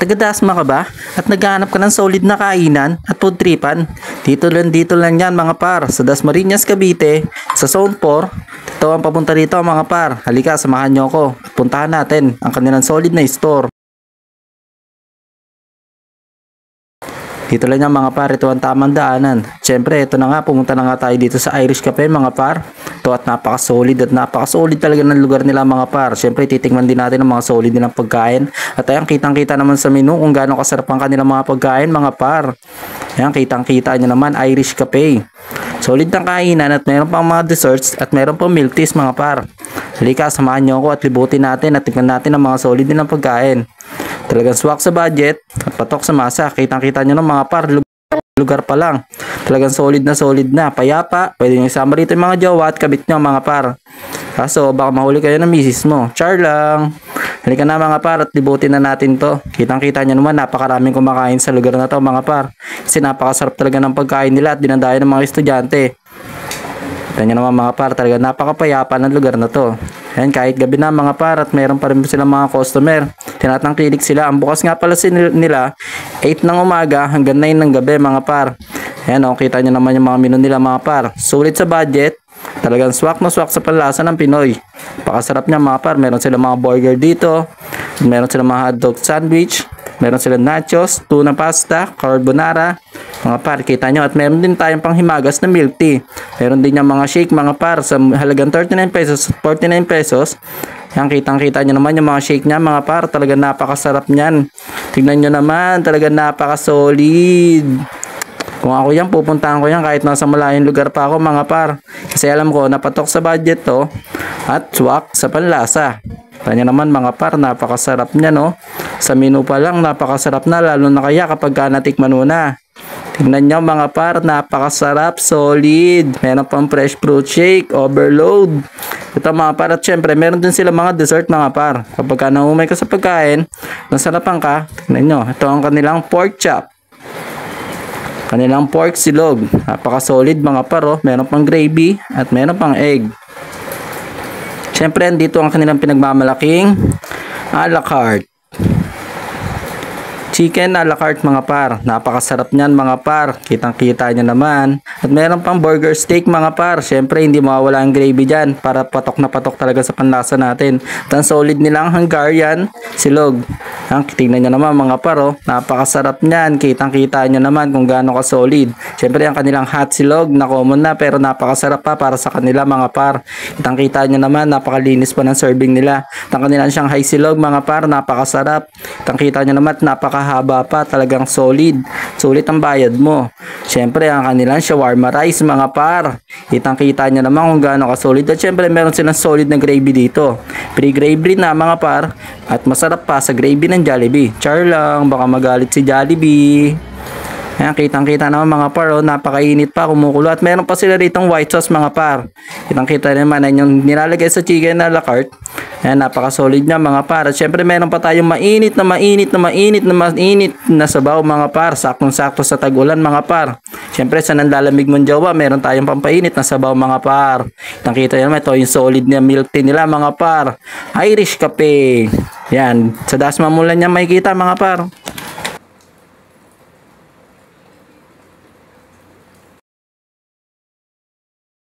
Taga-Dasma ka ba? At naghahanap ka ng solid na kainan at food tripan? Dito lang yan mga par, sa Dasmariñas, Cavite, sa Zone 4. Ito ang papunta rito mga par. Halika, samahan nyo ako. Puntahan natin ang kanilang solid na store. Dito lang yan mga par, ito ang tamang daanan. Siyempre, ito na nga, pumunta na nga tayo dito sa Irish Cafe mga par. Ito at napaka-solid talaga ng lugar nila mga par. Siyempre, titingnan din natin ang mga solid nilang pagkain. At ayan, kitang-kita naman sa menu kung gaano kasarap ang kanilang mga pagkain mga par. Ayan, kitang-kita nyo naman, Irish Cafe. Solid ng kainan at meron pang mga desserts at meron pang milk teas mga par. Halika, samahan nyo ako at libutin natin at tingnan natin ang mga solid nilang pagkain. Talagang swak sa budget at patok sa masa. Kitang-kita nyo ng mga par, lugar pa lang. Talagang solid na, payapa. Pwede nyo isama rito yung mga jowa at kabit nyo mga par. Kaso baka mahuli kayo ng misis mo. Char lang. Halika na mga par at libutin na natin to. Kitang-kita nyo naman, napakaraming kumakain sa lugar na to mga par. Kasi napakasarap talaga ng pagkain nila at dinadayo ng mga estudyante. Kita nyo naman mga par, talaga napakapayapa ng lugar na to. Ayan, kahit gabi na mga par at meron pa rin silang mga customer. Tinatangkilik sila. Ang bukas nga pala nila 8 ng umaga hanggang 9 ng gabi mga par. Ayan o, kita nyo naman yung mga menu nila mga par. Sulit sa budget. Talagang swak na swak sa panlasa ng Pinoy. Pakasarap niya mga par. Meron silang mga burger dito. Meron silang mga hotdog sandwich. Meron silang nachos, tuna pasta, carbonara. Mga par, kita nyo. At meron din tayong panghimagas na milk tea. Meron din yung mga shake mga par sa halagang 39 pesos, 49 pesos. Yan, kitang-kita nyo naman yung mga shake niya mga par. Talagang napakasarap niyan. Tignan nyo naman, talagang napaka-solid. Kung ako yan, pupuntahan ko yan kahit nasa malayong lugar pa ako mga par. Kasi alam ko, napatok sa budget to at swak sa panlasa. Kanya naman mga par, napakasarap niya no. Sa menu pa lang, napakasarap na. Lalo na kaya kapag natikman mo na. Tingnan nyo mga par, napakasarap, solid. Meron pang fresh fruit shake, overload. Ito mga par, at syempre meron din sila mga dessert mga par. Kapag naumay ka sa pagkain, nasarapan ka, tingnan nyo. Ito ang kanilang pork chop. Kanilang pork silog. Napaka-solid mga par oh. Meron pang gravy at meron pang egg. Syempre, dito ang kanilang pinagmamalaking a la carte. Chicken a la carte mga par. Napakasarap niyan mga par. Kitang-kita nyo naman. At meron pang burger steak mga par. Syempre hindi mawawala ang gravy dyan para patok na patok talaga sa panlasa natin. At ang solid nilang Hungarian silog. Tingnan nyo naman mga par oh. Napakasarap niyan. Kitang-kita nyo naman kung gaano ka solid. Syempre ang kanilang hot silog na common na pero napakasarap pa para sa kanila mga par. Kitang-kita nyo naman, napakalinis pa ng serving nila. At ang kanilang Shanghai silog mga par, napakasarap. Kitang-kita nyo naman, napakahaba pa, talagang solid. Sulit ang bayad mo. Syempre ang kanilang shawarma rice mga par. Kitang-kita nyo naman kung gaano ka solid. At syempre meron silang solid na gravy dito. Pre-gravy na mga par. At masarap pa sa gravy ng Jollibee. Char lang, baka magalit si Jollibee. Ayan, kitang-kita naman mga par, oh, napakainit pa, kumukulo. At meron pa sila ditong white sauce mga par. Kitang-kita naman yung nilalagay sa chicken a la carte. Ayan, napaka-solid niya mga par. At syempre meron pa tayong mainit na sabaw mga par. Saktong-sakto sa tag-ulan mga par. Syempre sa nanlalamig mong jowa, meron tayong pampainit na sabaw mga par. Kitang-kita naman, ito yung solid na milk tea nila mga par. Irish Cafe. Yan, sa Dasma mo lang yan makikita mga par.